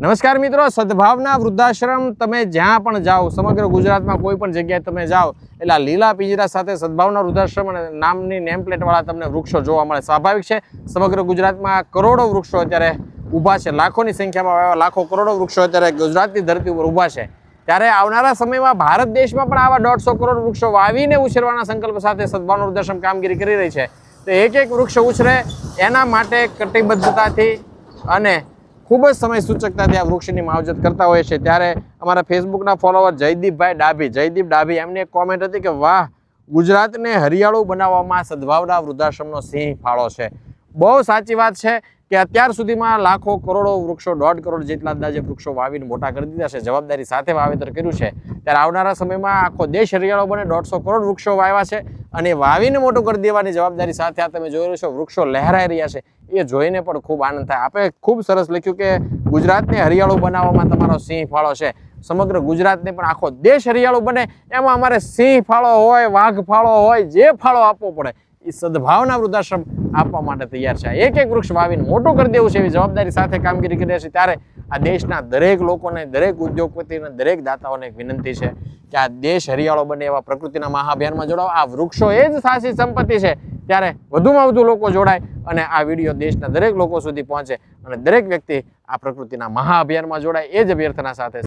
નમસ્કાર મિત્રો, સદભાવના વૃદ્ધાશ્રમ તમે જ્યાં પણ જાઓ, સમગ્ર ગુજરાતમાં કોઈ પણ જગ્યાએ તમે જાઓ એટલે આ લીલા પિંજરા સાથે સદભાવના વૃદ્ધાશ્રમ અને નામની નેમ પ્લેટવાળા તમને વૃક્ષો જોવા મળે. સ્વાભાવિક છે, સમગ્ર ગુજરાતમાં કરોડો વૃક્ષો અત્યારે ઊભા છે, લાખોની સંખ્યામાં લાખો કરોડો વૃક્ષો અત્યારે ગુજરાતની ધરતી ઉપર ઊભા છે. ત્યારે આવનારા સમયમાં ભારત દેશમાં પણ આવા 150 કરોડ વૃક્ષો વાવીને ઉછેરવાના સંકલ્પ સાથે સદભાવના વૃદ્ધાશ્રમ કામગીરી કરી રહી છે. તો એક એક વૃક્ષ ઉછરે એના માટે કટિબદ્ધતાથી અને ખૂબ જ સમય સૂચકતાથી આ વૃક્ષની માવજત કરતા હોય છે. ત્યારે અમારા ફેસબુકના ફોલોવર જયદીપ ડાભી એમની એક કોમેન્ટ હતી કે વાહ, ગુજરાતને હરિયાળું બનાવવામાં સદભાવના વૃદ્ધાશ્રમનો સિંહ ફાળો છે. બહુ સાચી વાત છે કે અત્યાર સુધીમાં લાખો કરોડો વૃક્ષો, 1.5 કરોડ જેટલા અંદાજે વૃક્ષો વાવીને મોટા કરી દીધા છે. જવાબદારી સાથે વાવેતર કર્યું છે. ત્યારે આવનારા સમયમાં આખો દેશ હરિયાળો બને. 150 કરોડ વૃક્ષો વાવ્યા છે અને વાવીને મોટું કરી દેવાની જવાબદારી સાથે આ તમે જોઈ રહ્યો છો વૃક્ષો લહેરાઈ રહ્યા છે. એ જોઈને પણ ખૂબ આનંદ થાય. આપણે ખૂબ સરસ લખ્યું કે ગુજરાતને હરિયાળું બનાવવામાં તમારો સિંહ ફાળો છે. સમગ્ર ગુજરાતને પણ આખો દેશ હરિયાળું બને એમાં અમારે સિંહ ફાળો હોય, વાઘ ફાળો હોય, જે ફાળો આપવો પડે એ સદભાવના વૃદ્ધાશ્રમ આપવા માટે તૈયાર છે. એક એક વૃક્ષ વાવીને મોટું કરી દેવું છે એવી જવાબદારી સાથે કામગીરી કરી રહ્યા છે. ત્યારે આ દેશના દરેક લોકોને, દરેક ઉદ્યોગપતિને, દરેક દાતાઓને એક વિનંતી છે કે આ દેશ હરિયાળો બને એવા પ્રકૃતિના મહાઅભિયાનમાં જોડાઓ. આ વૃક્ષો એ જ સાચી સંપત્તિ છે. ત્યારે વધુમાં વધુ લોકો જોડાય અને આ વિડીયો દેશના દરેક લોકો સુધી પહોંચે અને દરેક વ્યક્તિ આ પ્રકૃતિના મહાઅભિયાનમાં જોડાય, એ જ અભ્યર્થના સાથે